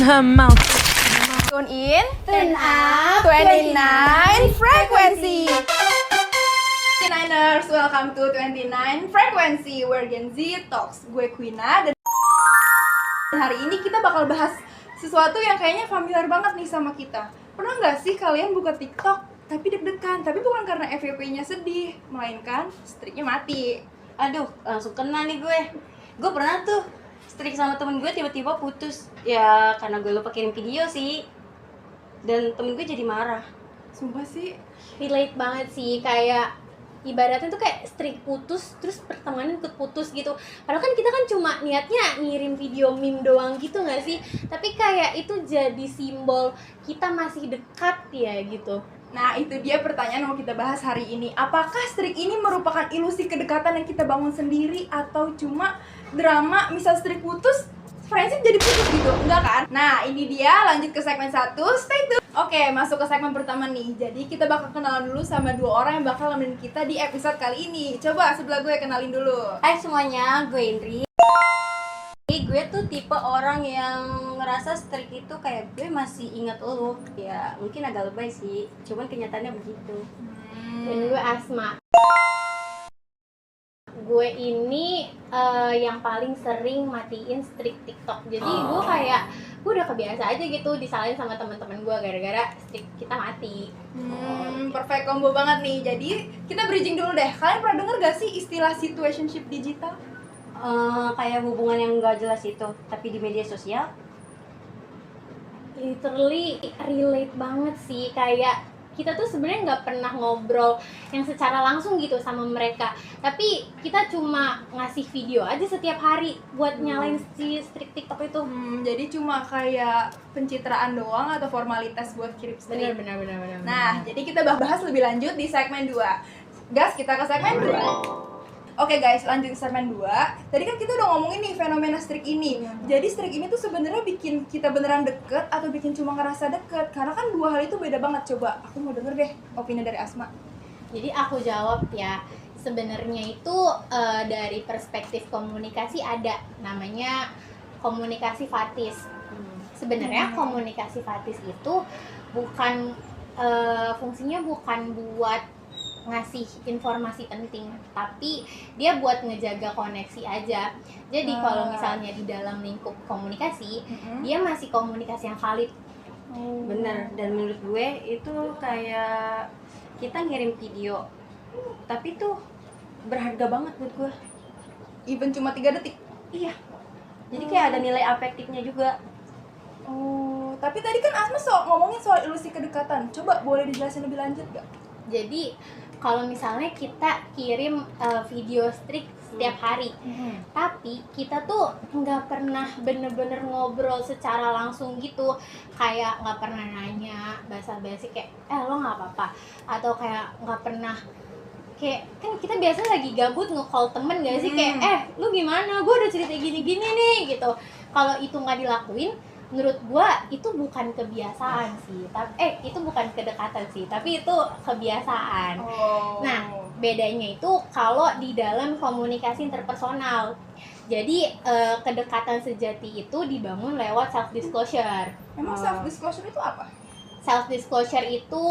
her mouth. Tune in, Turn up 29 Frequency. 29ers, welcome to 29 Frequency, where Gen Z talks. Gue Quina, dan hari ini kita bakal bahas sesuatu yang kayaknya familiar banget nih sama kita. Pernah nggak sih kalian buka TikTok tapi deg-degan, tapi bukan karena FYP-nya sedih, melainkan streaknya mati. Aduh, langsung kena nih gue. Gue pernah tuh streak sama temen gue tiba-tiba putus. Ya karena gue lupa kirim video sih. Dan temen gue jadi marah. Sumpah sih, Relate banget sih, kayak ibaratnya tuh kayak streak putus terus pertemanan ikut putus gitu. Padahal kan kita kan cuma niatnya ngirim video meme doang gitu nggak sih, tapi kayak itu jadi simbol kita masih dekat ya gitu. nah itu dia pertanyaan yang mau kita bahas hari ini. Apakah streak ini merupakan ilusi kedekatan yang kita bangun sendiri atau cuma drama? Misal streak putus, friendship jadi putus gitu, enggak kan? Nah ini dia, lanjut ke segmen 1, stay tune. Oke, masuk ke segmen pertama nih. Jadi kita bakal kenalan dulu sama dua orang yang bakal nemenin kita di episode kali ini. Coba sebelah gue kenalin dulu. Hai semuanya, gue Indri. Gue tuh tipe orang yang ngerasa streak itu kayak gue masih ingat lo. Ya mungkin agak lebay sih, cuman kenyataannya begitu. Dan gue Asma. Gue ini yang paling sering matiin streak TikTok. Jadi gue kayak gue udah kebiasa aja gitu disalahin sama teman-teman gue gara-gara streak kita mati. Perfect combo banget nih. Jadi kita bridging dulu deh. Kalian pernah denger gak sih istilah situationship digital? Kayak hubungan yang gak jelas itu, tapi di media sosial. Literally relate banget sih, kayak kita tuh sebenarnya nggak pernah ngobrol yang secara langsung gitu sama mereka, tapi kita cuma ngasih video aja setiap hari buat nyalain si streak TikTok itu. Jadi cuma kayak pencitraan doang atau formalitas buat kirim streak? Benar. Nah, jadi kita bahas lebih lanjut di segmen 2. Gas, kita ke segmen 2. Oke guys, lanjut ke segmen 2. Tadi kan kita udah ngomongin nih fenomena streak ini. Jadi streak ini tuh sebenarnya bikin kita beneran deket atau bikin cuma ngerasa deket? Karena kan dua hal itu beda banget. Coba, aku mau denger deh opini dari Asma. Jadi aku jawab ya, sebenarnya itu dari perspektif komunikasi ada namanya komunikasi fatis. Sebenarnya komunikasi fatis itu bukan fungsinya bukan buat ngasih informasi penting, tapi dia buat ngejaga koneksi aja. Jadi kalau misalnya di dalam lingkup komunikasi, dia masih komunikasi yang valid. Bener, dan menurut gue itu kayak kita ngirim video, tapi tuh berharga banget buat gue. Even cuma 3 detik. Iya, jadi kayak ada nilai afektifnya juga. Tapi tadi kan Asma ngomongin soal ilusi kedekatan. Coba boleh dijelasin lebih lanjut gak? Jadi kalau misalnya kita kirim video streak setiap hari, tapi kita tuh nggak pernah bener-bener ngobrol secara langsung gitu, kayak nggak pernah nanya basa-basi kayak lo nggak apa-apa, atau kayak nggak pernah kayak, kan kita biasanya lagi gabut nge-call temen gak sih, kayak lu gimana, gue udah cerita gini-gini nih gitu. Kalau itu nggak dilakuin, menurut gua itu bukan kebiasaan sih, tapi itu bukan kedekatan sih, tapi itu kebiasaan. Nah, bedanya itu kalau di dalam komunikasi interpersonal. Jadi kedekatan sejati itu dibangun lewat self disclosure. Emang self disclosure itu apa? Self disclosure itu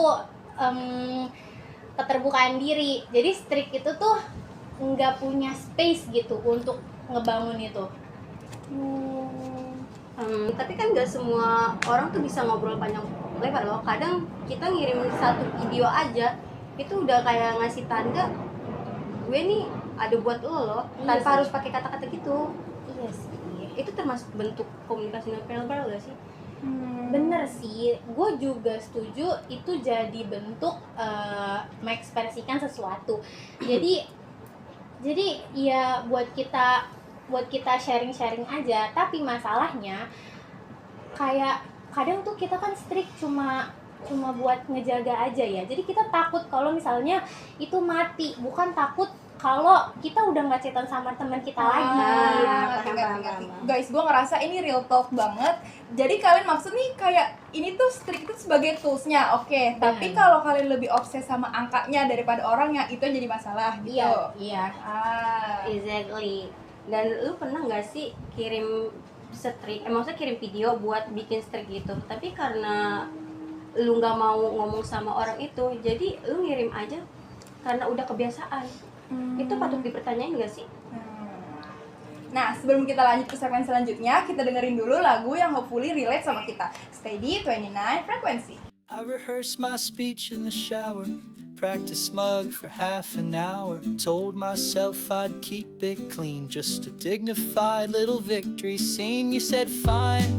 keterbukaan diri. Jadi streak itu tuh nggak punya space gitu untuk ngebangun itu. Tapi kan gak semua orang tuh bisa ngobrol panjang lebar loh. Kadang kita ngirim satu video aja itu udah kayak ngasih tanda gue nih ada buat lo loh, tanpa harus pakai kata-kata gitu. Iya sih. Itu termasuk bentuk komunikasi non verbal gak sih? Bener sih, gue juga setuju itu jadi bentuk mengekspresikan sesuatu. Jadi ya buat kita sharing aja, tapi masalahnya kayak kadang tuh kita kan streak cuma buat ngejaga aja ya. Jadi kita takut kalau misalnya itu mati, bukan takut kalau kita udah nggak chatan sama teman kita lagi. Ngerti. Guys, gue ngerasa ini real talk banget. Jadi kalian maksud nih kayak ini tuh streak itu sebagai toolsnya, oke. Tapi kalau kalian lebih obses sama angkanya daripada orangnya, itu yang jadi masalah gitu. Iya. Exactly. Dan lu pernah nggak sih kirim streak, maksudnya kirim video buat bikin streak gitu. Tapi karena lu nggak mau ngomong sama orang itu, jadi lu ngirim aja karena udah kebiasaan. Itu patut dipertanyain gak sih? Nah, sebelum kita lanjut ke segmen selanjutnya, kita dengerin dulu lagu yang hopefully relate sama kita. Stay di 29 Frequency. I rehearsed my speech in the shower, practiced smug for half an hour, told myself I'd keep it clean, just a dignified little victory scene. You said fine,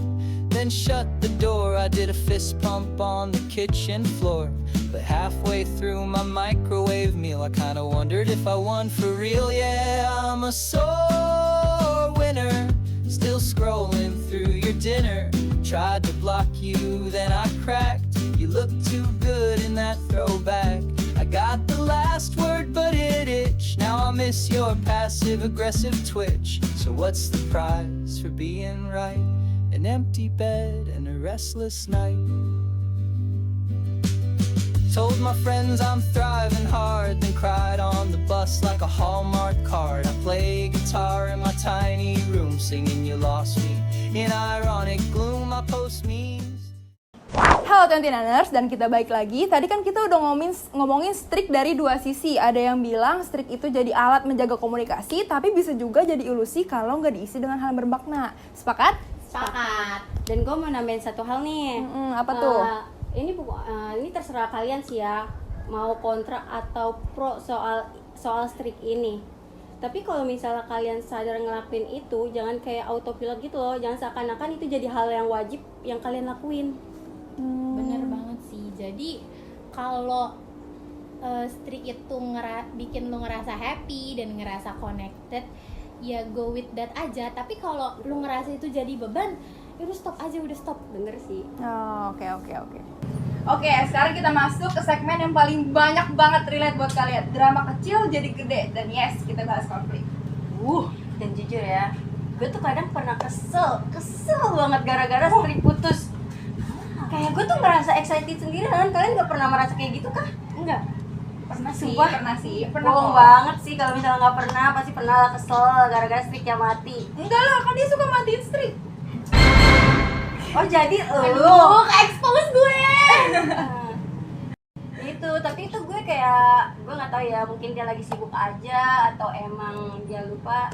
then shut the door. I did a fist pump on the kitchen floor, but halfway through my microwave meal I kinda wondered if I won for real. Yeah, I'm a sore winner, still scrolling through your dinner. Tried to block you, then I cracked. You look too good in that throwback. I got the last word but it itched. Now I miss your passive-aggressive twitch. So what's the prize for being right? An empty bed and a restless night. Told my friends I'm thriving hard, then cried on the bus like a Hallmark card. I play guitar in my tiny room, singing You Lost Me. In ironic gloom I post memes. Halo 29ers, dan kita balik lagi. Tadi kan kita udah ngomongin streak dari dua sisi. Ada yang bilang streak itu jadi alat menjaga komunikasi, tapi bisa juga jadi ilusi kalau nggak diisi dengan hal yang bermakna. Sepakat? Sepakat. Dan gue mau nambahin satu hal nih. Apa tuh? Ini terserah kalian sih ya, mau kontra atau pro soal streak ini. Tapi kalau misalnya kalian sadar ngelakuin itu, jangan kayak autopilot gitu loh. Jangan seakan-akan itu jadi hal yang wajib yang kalian lakuin. Bener banget sih. Jadi kalau streak itu bikin lu ngerasa happy dan ngerasa connected, ya go with that aja. Tapi kalau lu ngerasa itu jadi beban, ya udah stop aja, udah stop. Bener sih. Oke. Oke, sekarang kita masuk ke segmen yang paling banyak banget relate buat kalian. Drama kecil jadi gede. Dan yes, kita bahas konflik. Dan jujur ya, gue tuh kadang pernah kesel banget gara-gara streak putus. Kayak gue tuh ngerasa excited sendiri kan. Kalian gak pernah merasa kayak gitu kah? Enggak. Pernah sih. Bohong banget sih kalau misalnya nggak pernah, pasti pernah lah kesel gara-gara streaknya mati. Enggak lah, kan dia suka matiin streak. Oh jadi Aduh, ke-expose gue. Itu, tapi itu gue kayak, gue nggak tahu ya, mungkin dia lagi sibuk aja atau emang dia lupa.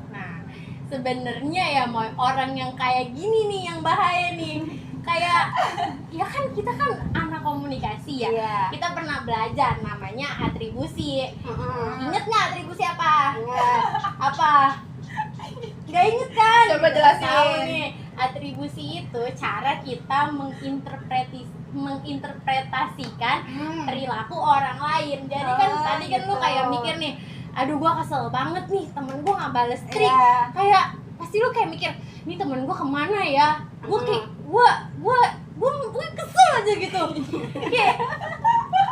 Nah, sebenarnya ya Moy, orang yang kayak gini nih yang bahaya nih. Kayak ya kan kita kan anak komunikasi ya. Iya. Kita pernah belajar namanya atribusi. Ingat nggak atribusi apa? Ingat. Apa? Nggak inget kan? Coba jelasin. Tahu nih, atribusi itu cara kita menginterpretasikan perilaku orang lain. Jadi kan tadi kan lu gitu. kayak mikir nih, aduh gua kesel banget nih temen gua nggak bales streak. Iya. Kayak pasti lu kayak mikir, nih temen gua kemana ya? Gua kayak gue kesel aja gitu. Kayak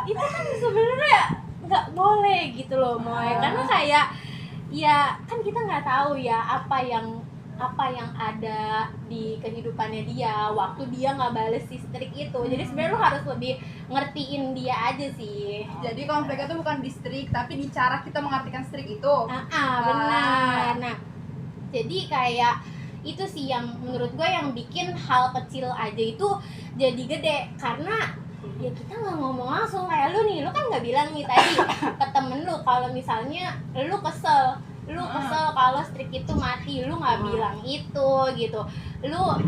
itu kan sebenarnya nggak boleh gitu loh Moy. Karena kayak ya kan kita nggak tahu ya apa yang ada di kehidupannya dia waktu dia nggak bales si streak itu. Jadi sebenarnya lu harus lebih ngertiin dia aja sih. Jadi konfliknya tuh bukan di streak, tapi di cara kita mengartikan streak itu. Benar. Nah, jadi kayak itu sih yang menurut gue yang bikin hal kecil aja itu jadi gede. Karena ya kita nggak ngomong langsung. Kayak lu kan nggak bilang nih tadi ke temen lu kalau misalnya lu kesel kalau streak itu mati, lu nggak bilang itu gitu. Lu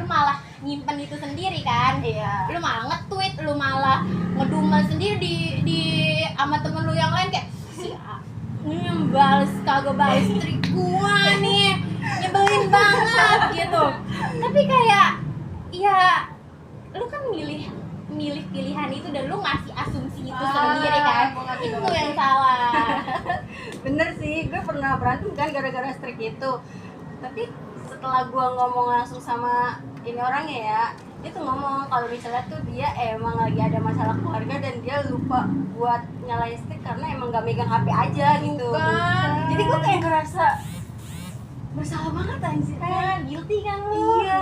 malah nyimpen itu sendiri kan. Iya. Lu malah nge-tweet, lu malah ngedumel sendiri di sama temen lu yang lain kayak ini yang kagak balas streak gua nih, nyebelin banget gitu. Tapi kayak ya lu kan milih pilihan itu dan lu ngasih asumsi itu sendiri kan. Itu yang salah. Bener sih, gue pernah berantem kan gara-gara streak itu. Tapi setelah gue ngomong langsung sama ini orangnya ya, dia tuh ngomong kalau misalnya tuh dia emang lagi ada masalah keluarga dan dia lupa buat nyalain streak karena emang gak megang HP aja gitu. Jadi gue kayak ngerasa bersalah banget anjir. Guilty kan lu. Iya.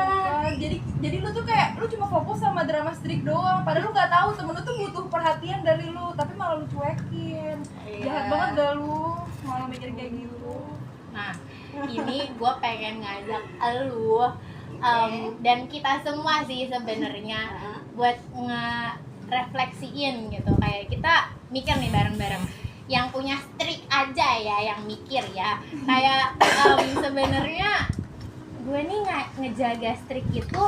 Jadi lu tuh kayak lu cuma fokus sama drama streak doang, padahal lu nggak tahu temen lu tuh butuh perhatian dari lu, tapi malah lu cuekin. Iya. Jahat banget dah lu, malah mikir kayak gitu. Nah, ini gue pengen ngajak elu dan kita semua sih sebenarnya buat ngerefleksiin gitu. Kayak kita mikir nih bareng-bareng. Yang punya streak aja ya, yang mikir ya. Kayak sebenarnya gue nih ngejaga streak itu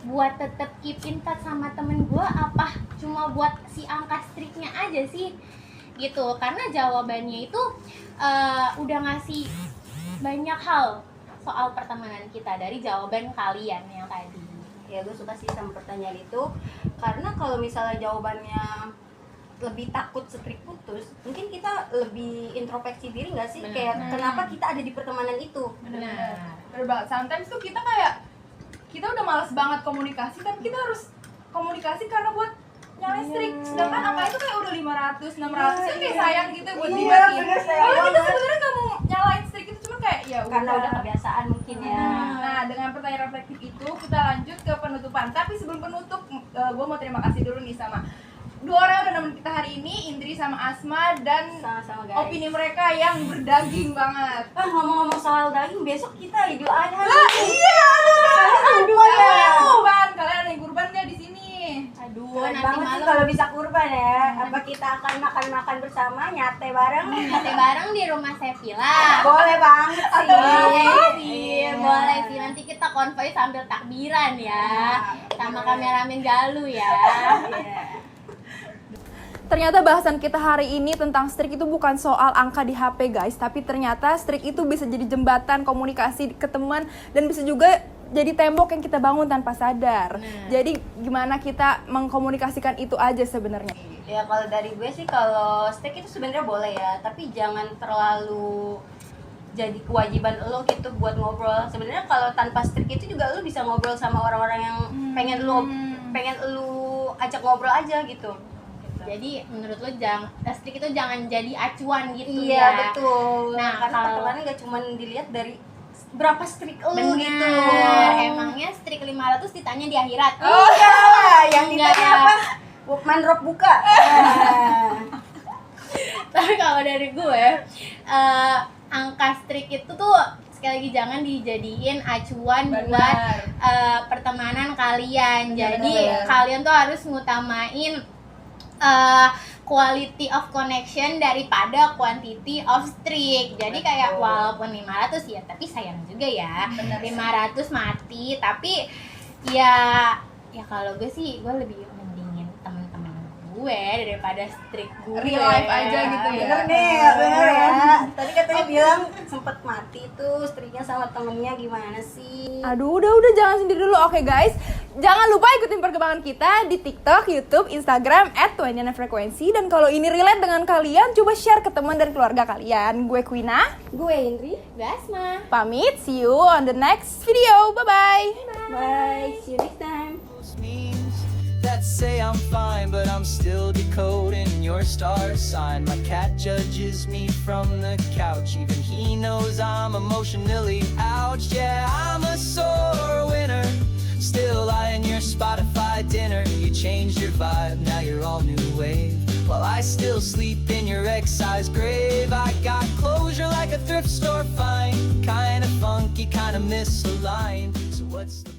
buat tetap keep in touch sama temen gue, apa cuma buat si angka streaknya aja sih gitu. Karena jawabannya itu udah ngasih banyak hal soal pertemanan kita dari jawaban kalian yang tadi. Ya gue suka sih sama pertanyaan itu, karena kalau misalnya jawabannya lebih takut streak putus, mungkin kita lebih introspeksi diri nggak sih? Bener. Kayak kenapa kita ada di pertemanan itu? Benar. Bener banget. Sometimes tuh kita kayak kita udah malas banget komunikasi, tapi kita harus komunikasi karena buat nyalain streak. Sedangkan angka itu kayak udah 500, 600 kan kayak sayang gitu buat Iya, dimatiin. bener, sayang Padahal kita banget. sebenarnya nggak mau nyalain streak itu, cuma kayak ya Karena udah kebiasaan mungkin ya. Nah, dengan pertanyaan reflektif itu kita lanjut ke penutupan. Tapi sebelum penutup, gue mau terima kasih dulu nih sama dua orang yang udah nemenin kita hari ini, Indri sama Asma, dan Sama-sama guys. opini mereka yang berdaging banget. Ngomong-ngomong soal daging, besok kita Idul Adha. Iya, Aduh, kalian yang kurban, kalian ada yang kurban nggak di sini? Aduh, Keren nanti banget sih malam kalau bisa kurban ya. Apa kita akan makan-makan bersama, nyate bareng? nyate bareng di rumah Sevilla. Boleh banget sih. Boleh sih, Iya. boleh sih. Nanti kita konvoy sambil takbiran ya, sama kameramen Galuh ya. Iya. Ternyata bahasan kita hari ini tentang streak itu bukan soal angka di HP guys, tapi ternyata streak itu bisa jadi jembatan komunikasi ke teman dan bisa juga jadi tembok yang kita bangun tanpa sadar. Jadi gimana kita mengkomunikasikan itu aja sebenarnya. Ya kalau dari gue sih, kalau steak itu sebenarnya boleh ya, tapi jangan terlalu jadi kewajiban lo gitu buat ngobrol. Sebenarnya kalau tanpa streak itu juga lo bisa ngobrol sama orang-orang yang pengen lo ajak ngobrol aja gitu. Jadi menurut lo streak itu jangan jadi acuan gitu Iya ya. betul. Nah, Karena kalau- pertemanan gak cuma dilihat dari berapa streak lo Bener, gitu. emangnya streak 500 ditanya di akhirat? Enggak lah, yang ditanya Enggak. apa? Mandrop buka. Tapi kalau dari gue, angka streak itu tuh sekali lagi jangan dijadiin acuan buat pertemanan kalian. Jadi benar. kalian tuh harus ngutamain quality of connection daripada quantity of streak. Jadi kayak walaupun 500 ya, tapi sayang juga ya. 500 mati, tapi ya kalau gue sih gue lebih mendingin temen-temen gue daripada streak gue. Real life aja gitu ya. Bener nih, bener ya. Tadi katanya bilang sempet mati tuh streaknya sama temennya, gimana sih? Aduh, udah jangan sendiri dulu. Oke guys, jangan lupa ikutin perkembangan kita di TikTok, YouTube, Instagram @20frekuensi. Dan kalau ini relate dengan kalian, coba share ke teman dan keluarga kalian. Gue Quina, Gue Indri. Gasma. pamit. See you on the next video. Bye-bye. Bye, see you next time. Means that say I'm fine, but I'm still decoding your star sign. My cat judges me from the couch, even he knows I'm emotionally ouched. Yeah, I'm a sore winner, still eyeing your Spotify dinner. You changed your vibe, now you're all new wave, while I still sleep in your ex-size grave. I got closure like a thrift store find, kinda funky, kinda misaligned. So what's the